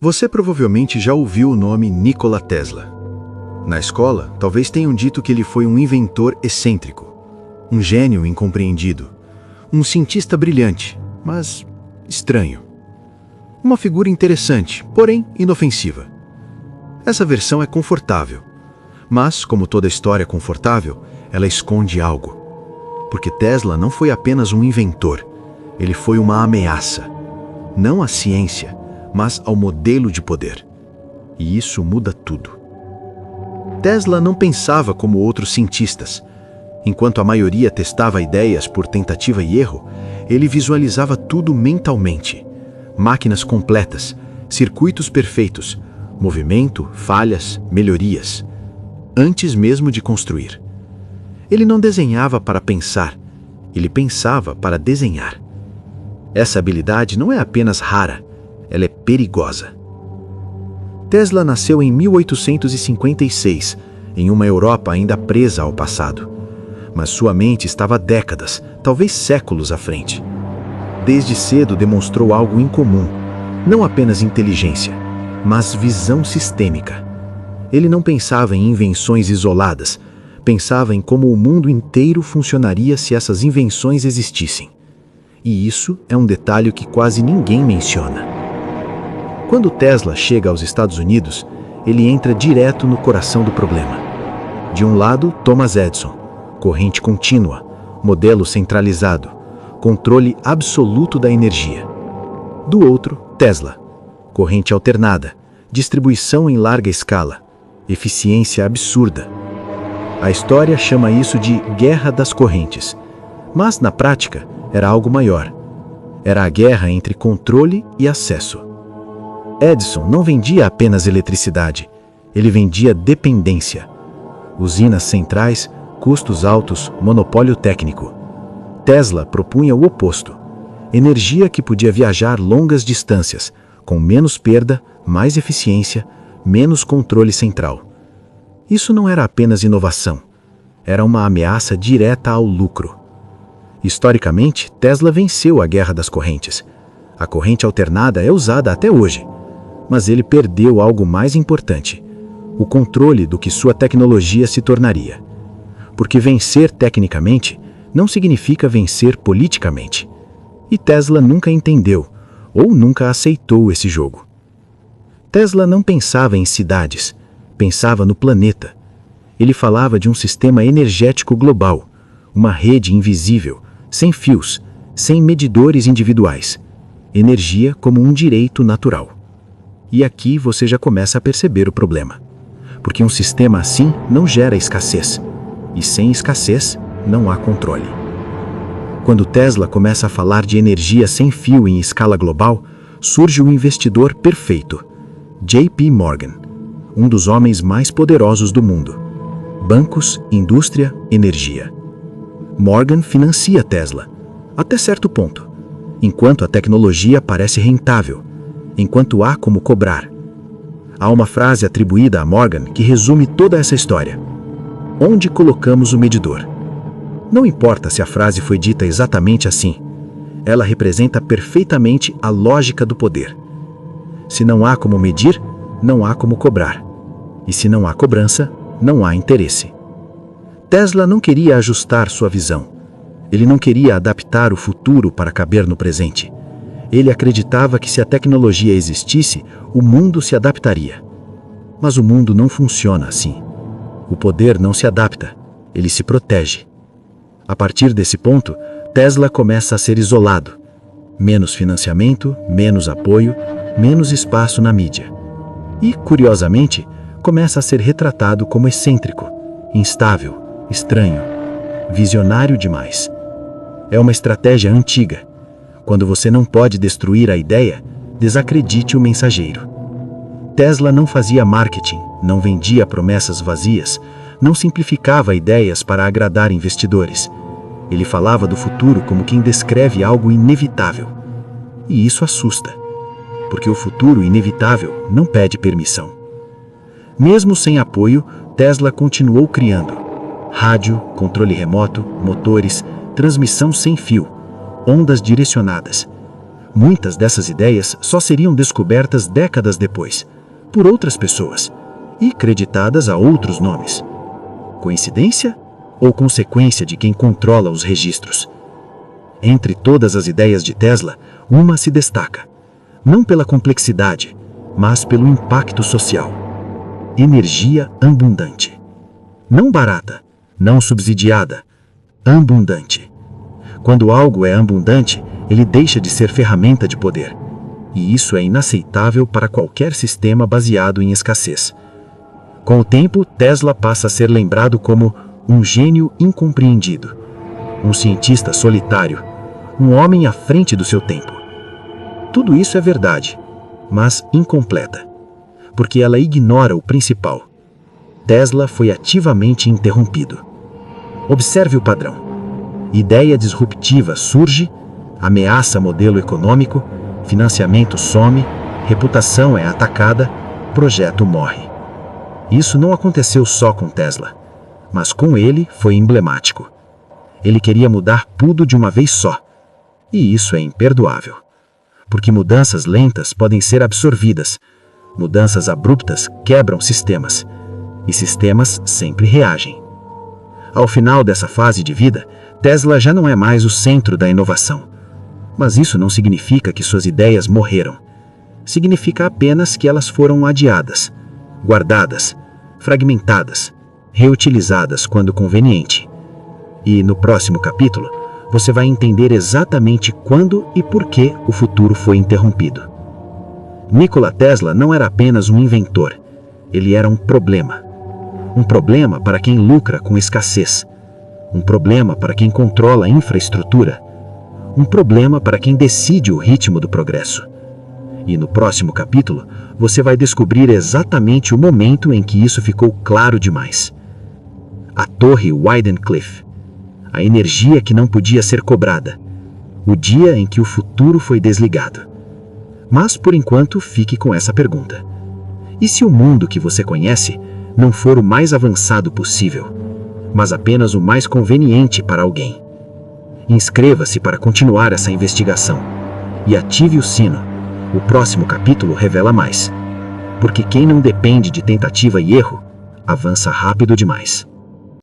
Você provavelmente já ouviu o nome Nikola Tesla. Na escola, talvez tenham dito que ele foi um inventor excêntrico, um gênio incompreendido, um cientista brilhante, mas estranho. Uma figura interessante, porém inofensiva. Essa versão é confortável, mas, como toda história confortável, ela esconde algo. Porque Tesla não foi apenas um inventor, ele foi uma ameaça, não à ciência, mas ao modelo de poder. E isso muda tudo. Tesla não pensava como outros cientistas. Enquanto a maioria testava ideias por tentativa e erro, ele visualizava tudo mentalmente. Máquinas completas, circuitos perfeitos, movimento, falhas, melhorias, antes mesmo de construir. Ele não desenhava para pensar, ele pensava para desenhar. Essa habilidade não é apenas rara, ela é perigosa. Tesla nasceu em 1856, em uma Europa ainda presa ao passado. Mas sua mente estava décadas, talvez séculos à frente. Desde cedo demonstrou algo incomum, não apenas inteligência, mas visão sistêmica. Ele não pensava em invenções isoladas, pensava em como o mundo inteiro funcionaria se essas invenções existissem. E isso é um detalhe que quase ninguém menciona. Quando Tesla chega aos Estados Unidos, ele entra direto no coração do problema. De um lado, Thomas Edison, corrente contínua, modelo centralizado, controle absoluto da energia. Do outro, Tesla, corrente alternada, distribuição em larga escala, eficiência absurda. A história chama isso de Guerra das Correntes, mas na prática era algo maior. Era a guerra entre controle e acesso. Edison não vendia apenas eletricidade, ele vendia dependência. Usinas centrais, custos altos, monopólio técnico. Tesla propunha o oposto. Energia que podia viajar longas distâncias, com menos perda, mais eficiência, menos controle central. Isso não era apenas inovação, era uma ameaça direta ao lucro. Historicamente, Tesla venceu a Guerra das Correntes. A corrente alternada é usada até hoje. Mas ele perdeu algo mais importante, o controle do que sua tecnologia se tornaria. Porque vencer tecnicamente não significa vencer politicamente. E Tesla nunca entendeu, ou nunca aceitou esse jogo. Tesla não pensava em cidades, pensava no planeta. Ele falava de um sistema energético global, uma rede invisível, sem fios, sem medidores individuais. Energia como um direito natural. E aqui você já começa a perceber o problema. Porque um sistema assim não gera escassez. E sem escassez, não há controle. Quando Tesla começa a falar de energia sem fio em escala global, surge o investidor perfeito, J.P. Morgan, um dos homens mais poderosos do mundo. Bancos, indústria, energia. Morgan financia Tesla, até certo ponto, enquanto a tecnologia parece rentável, enquanto há como cobrar. Há uma frase atribuída a Morgan que resume toda essa história. Onde colocamos o medidor? Não importa se a frase foi dita exatamente assim. Ela representa perfeitamente a lógica do poder. Se não há como medir, não há como cobrar. E se não há cobrança, não há interesse. Tesla não queria ajustar sua visão. Ele não queria adaptar o futuro para caber no presente. Ele acreditava que se a tecnologia existisse, o mundo se adaptaria. Mas o mundo não funciona assim. O poder não se adapta, ele se protege. A partir desse ponto, Tesla começa a ser isolado. Menos financiamento, menos apoio, menos espaço na mídia. E, curiosamente, começa a ser retratado como excêntrico, instável, estranho, visionário demais. É uma estratégia antiga. Quando você não pode destruir a ideia, desacredite o mensageiro. Tesla não fazia marketing, não vendia promessas vazias, não simplificava ideias para agradar investidores. Ele falava do futuro como quem descreve algo inevitável. E isso assusta, porque o futuro inevitável não pede permissão. Mesmo sem apoio, Tesla continuou criando. Rádio, controle remoto, motores, transmissão sem fio, ondas direcionadas. Muitas dessas ideias só seriam descobertas décadas depois, por outras pessoas, e creditadas a outros nomes. Coincidência ou consequência de quem controla os registros? Entre todas as ideias de Tesla, uma se destaca, não pela complexidade, mas pelo impacto social. Energia abundante. Não barata, não subsidiada, abundante. Quando algo é abundante, ele deixa de ser ferramenta de poder. E isso é inaceitável para qualquer sistema baseado em escassez. Com o tempo, Tesla passa a ser lembrado como um gênio incompreendido, um cientista solitário, um homem à frente do seu tempo. Tudo isso é verdade, mas incompleta, porque ela ignora o principal. Tesla foi ativamente interrompido. Observe o padrão. Ideia disruptiva surge, ameaça modelo econômico, financiamento some, reputação é atacada, projeto morre. Isso não aconteceu só com Tesla, mas com ele foi emblemático. Ele queria mudar tudo de uma vez só, e isso é imperdoável. Porque mudanças lentas podem ser absorvidas, mudanças abruptas quebram sistemas, e sistemas sempre reagem. Ao final dessa fase de vida, Tesla já não é mais o centro da inovação. Mas isso não significa que suas ideias morreram. Significa apenas que elas foram adiadas, guardadas, fragmentadas, reutilizadas quando conveniente. E no próximo capítulo, você vai entender exatamente quando e por que o futuro foi interrompido. Nikola Tesla não era apenas um inventor, ele era um problema. Um problema para quem lucra com escassez. Um problema para quem controla a infraestrutura. Um problema para quem decide o ritmo do progresso. E no próximo capítulo, você vai descobrir exatamente o momento em que isso ficou claro demais. A Torre Wardenclyffe. A energia que não podia ser cobrada. O dia em que o futuro foi desligado. Mas, por enquanto, fique com essa pergunta. E se o mundo que você conhece não for o mais avançado possível, mas apenas o mais conveniente para alguém? Inscreva-se para continuar essa investigação e ative o sino. O próximo capítulo revela mais. Porque quem não depende de tentativa e erro, avança rápido demais.